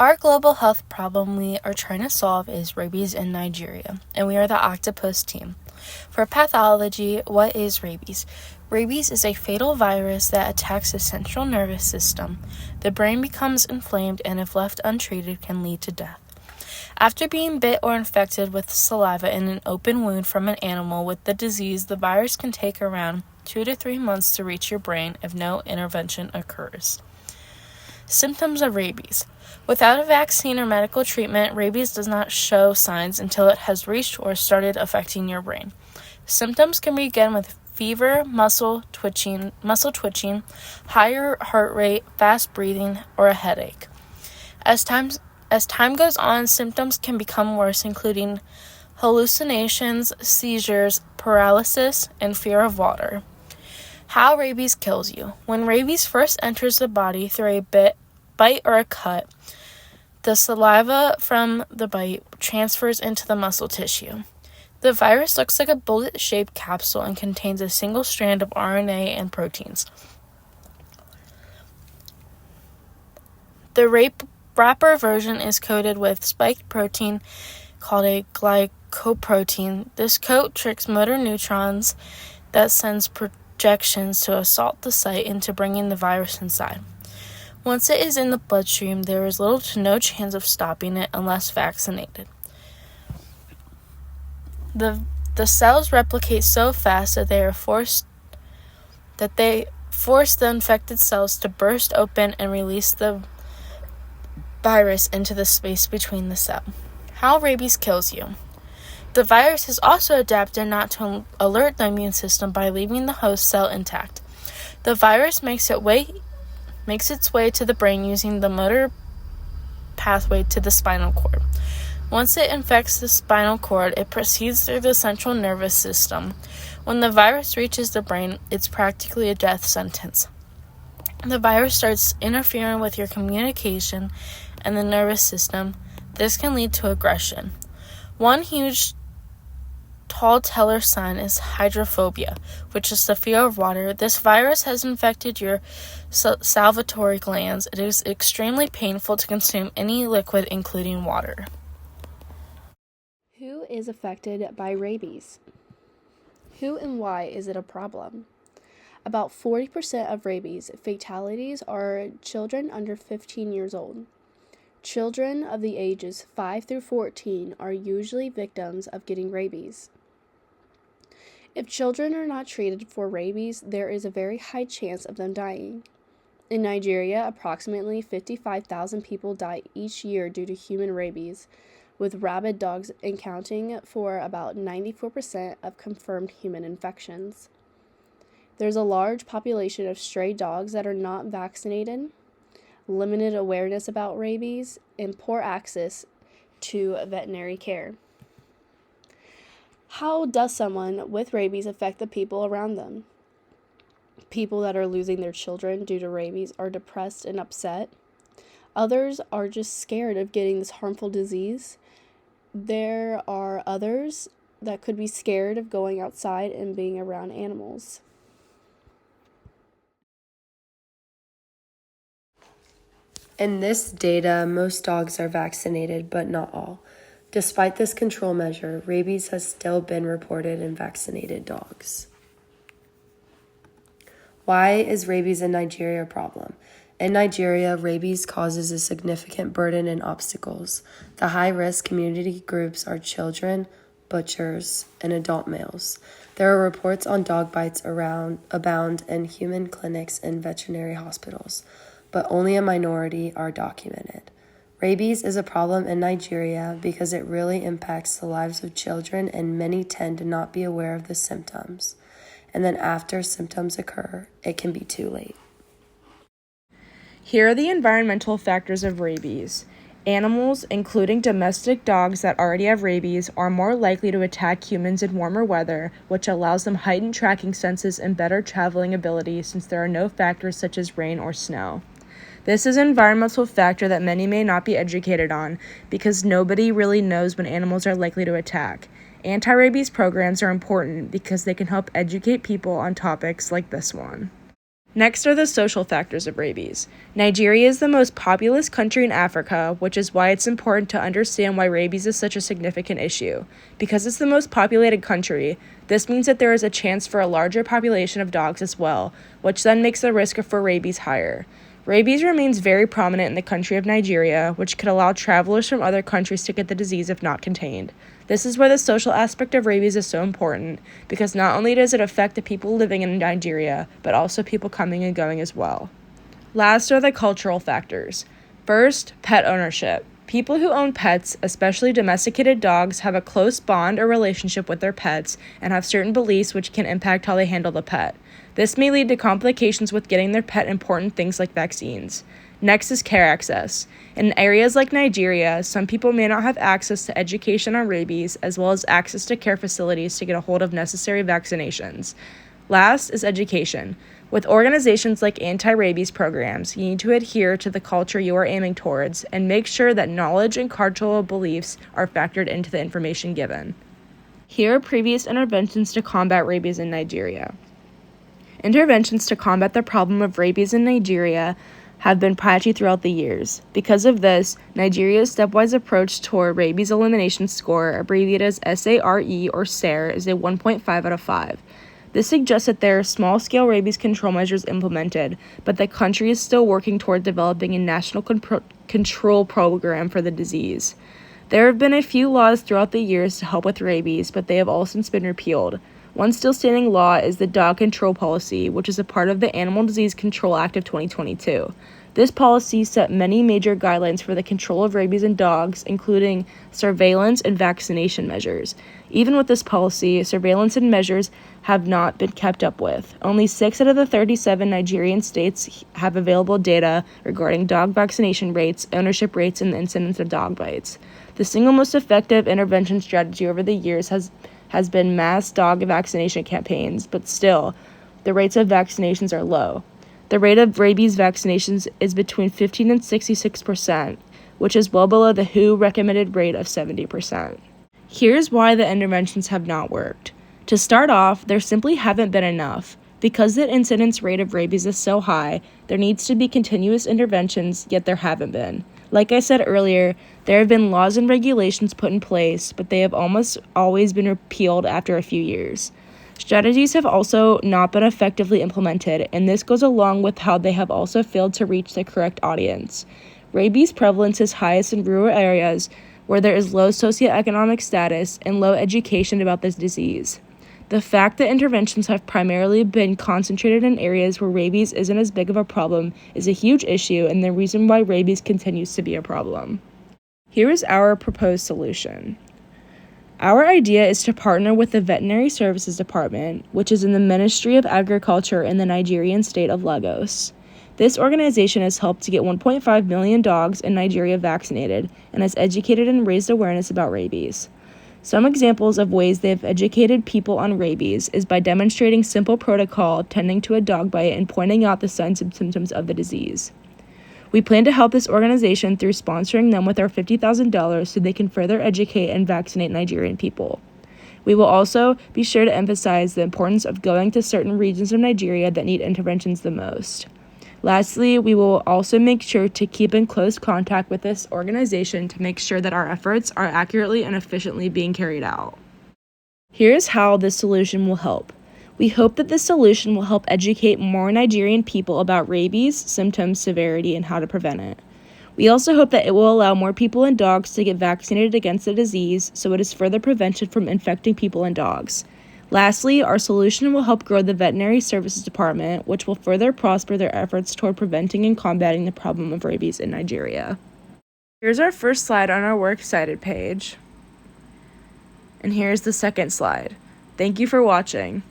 Our global health problem we are trying to solve is rabies in Nigeria, and we are the octopus team. For pathology, what is rabies? Rabies is a fatal virus that attacks the central nervous system. The brain becomes inflamed and, if left untreated, can lead to death. After being bit or infected with saliva in an open wound from an animal with the disease, the virus can take around 2 to 3 months to reach your brain if no intervention occurs. Symptoms of rabies. Without a vaccine or medical treatment, rabies does not show signs until it has reached or started affecting your brain. Symptoms can begin with fever, muscle twitching, higher heart rate, fast breathing, or a headache. As time goes on, symptoms can become worse, including hallucinations, seizures, paralysis, and fear of water. How rabies kills you. When rabies first enters the body through a bite or a cut, the saliva from the bite transfers into the muscle tissue. The virus looks like a bullet-shaped capsule and contains a single strand of RNA and proteins. The wrapper version is coated with spiked protein called a glycoprotein. This coat tricks motor neurons that sends projections to assault the site into bringing the virus inside. Once it is in the bloodstream, there is little to no chance of stopping it unless vaccinated. The cells replicate so fast that they force the infected cells to burst open and release the virus into the space between the cell. How rabies kills you. The virus has also adapted not to alert the immune system by leaving the host cell intact. The virus makes its way to the brain using the motor pathway to the spinal cord. Once it infects the spinal cord, it proceeds through the central nervous system. When the virus reaches the brain, it's practically a death sentence. The virus starts interfering with your communication and the nervous system. This can lead to aggression. One huge tall teller sign is hydrophobia, which is the fear of water. This virus has infected your salivary glands. It is extremely painful to consume any liquid, including water. Who is affected by rabies? Who and why is it a problem? About 40% of rabies fatalities are children under 15 years old. Children of the ages 5 through 14 are usually victims of getting rabies. If children are not treated for rabies, there is a very high chance of them dying. In Nigeria, approximately 55,000 people die each year due to human rabies, with rabid dogs accounting for about 94% of confirmed human infections. There's a large population of stray dogs that are not vaccinated, limited awareness about rabies, and poor access to veterinary care. How does someone with rabies affect the people around them? People that are losing their children due to rabies are depressed and upset. Others are just scared of getting this harmful disease. There are others that could be scared of going outside and being around animals. In this data, most dogs are vaccinated, but not all. Despite this control measure, rabies has still been reported in vaccinated dogs. Why is rabies in Nigeria a problem? In Nigeria, rabies causes a significant burden and obstacles. The high-risk community groups are children, butchers, and adult males. There are reports on dog bites abound in human clinics and veterinary hospitals, but only a minority are documented. Rabies is a problem in Nigeria because it really impacts the lives of children, and many tend to not be aware of the symptoms. And then after symptoms occur, it can be too late. Here are the environmental factors of rabies. Animals, including domestic dogs that already have rabies, are more likely to attack humans in warmer weather, which allows them heightened tracking senses and better traveling ability since there are no factors such as rain or snow. This is an environmental factor that many may not be educated on because nobody really knows when animals are likely to attack. Anti-rabies programs are important because they can help educate people on topics like this one. Next are the social factors of rabies. Nigeria is the most populous country in Africa, which is why it's important to understand why rabies is such a significant issue. Because it's the most populated country, this means that there is a chance for a larger population of dogs as well, which then makes the risk for rabies higher. Rabies remains very prominent in the country of Nigeria, which could allow travelers from other countries to get the disease if not contained. This is where the social aspect of rabies is so important, because not only does it affect the people living in Nigeria, but also people coming and going as well. Last are the cultural factors. First, pet ownership. People who own pets, especially domesticated dogs, have a close bond or relationship with their pets and have certain beliefs which can impact how they handle the pet. This may lead to complications with getting their pet important things like vaccines. Next is care access. In areas like Nigeria, some people may not have access to education on rabies, as well as access to care facilities to get a hold of necessary vaccinations. Last is education. With organizations like anti-rabies programs, you need to adhere to the culture you are aiming towards and make sure that knowledge and cultural beliefs are factored into the information given. Here are previous interventions to combat rabies in Nigeria. Interventions to combat the problem of rabies in Nigeria have been patchy throughout the years. Because of this, Nigeria's stepwise approach toward rabies elimination score, abbreviated as SARE or SARE, is a 1.5 out of 5. This suggests that there are small-scale rabies control measures implemented, but the country is still working toward developing a national control program for the disease. There have been a few laws throughout the years to help with rabies, but they have all since been repealed. One still standing law is the Dog Control Policy, which is a part of the Animal Disease Control Act of 2022. This policy set many major guidelines for the control of rabies in dogs, including surveillance and vaccination measures. Even with this policy, surveillance and measures have not been kept up with. Only 6 out of the 37 Nigerian states have available data regarding dog vaccination rates, ownership rates, and the incidence of dog bites. The single most effective intervention strategy over the years has been mass dog vaccination campaigns, but still, the rates of vaccinations are low. The rate of rabies vaccinations is between 15 and 66%, which is well below the WHO recommended rate of 70%. Here's why the interventions have not worked. To start off, there simply haven't been enough. Because the incidence rate of rabies is so high, there needs to be continuous interventions, yet there haven't been. Like I said earlier, there have been laws and regulations put in place, but they have almost always been repealed after a few years. Strategies have also not been effectively implemented, and this goes along with how they have also failed to reach the correct audience. Rabies prevalence is highest in rural areas where there is low socioeconomic status and low education about this disease. The fact that interventions have primarily been concentrated in areas where rabies isn't as big of a problem is a huge issue and the reason why rabies continues to be a problem. Here is our proposed solution. Our idea is to partner with the Veterinary Services Department, which is in the Ministry of Agriculture in the Nigerian state of Lagos. This organization has helped to get 1.5 million dogs in Nigeria vaccinated and has educated and raised awareness about rabies. Some examples of ways they have educated people on rabies is by demonstrating simple protocol tending to a dog bite and pointing out the signs and symptoms of the disease. We plan to help this organization through sponsoring them with our $50,000 so they can further educate and vaccinate Nigerian people. We will also be sure to emphasize the importance of going to certain regions of Nigeria that need interventions the most. Lastly, we will also make sure to keep in close contact with this organization to make sure that our efforts are accurately and efficiently being carried out. Here's how this solution will help. We hope that this solution will help educate more Nigerian people about rabies, symptoms, severity, and how to prevent it. We also hope that it will allow more people and dogs to get vaccinated against the disease so it is further prevented from infecting people and dogs. Lastly, our solution will help grow the Veterinary Services Department, which will further prosper their efforts toward preventing and combating the problem of rabies in Nigeria. Here's our first slide on our We're Excited page. And here's the second slide. Thank you for watching.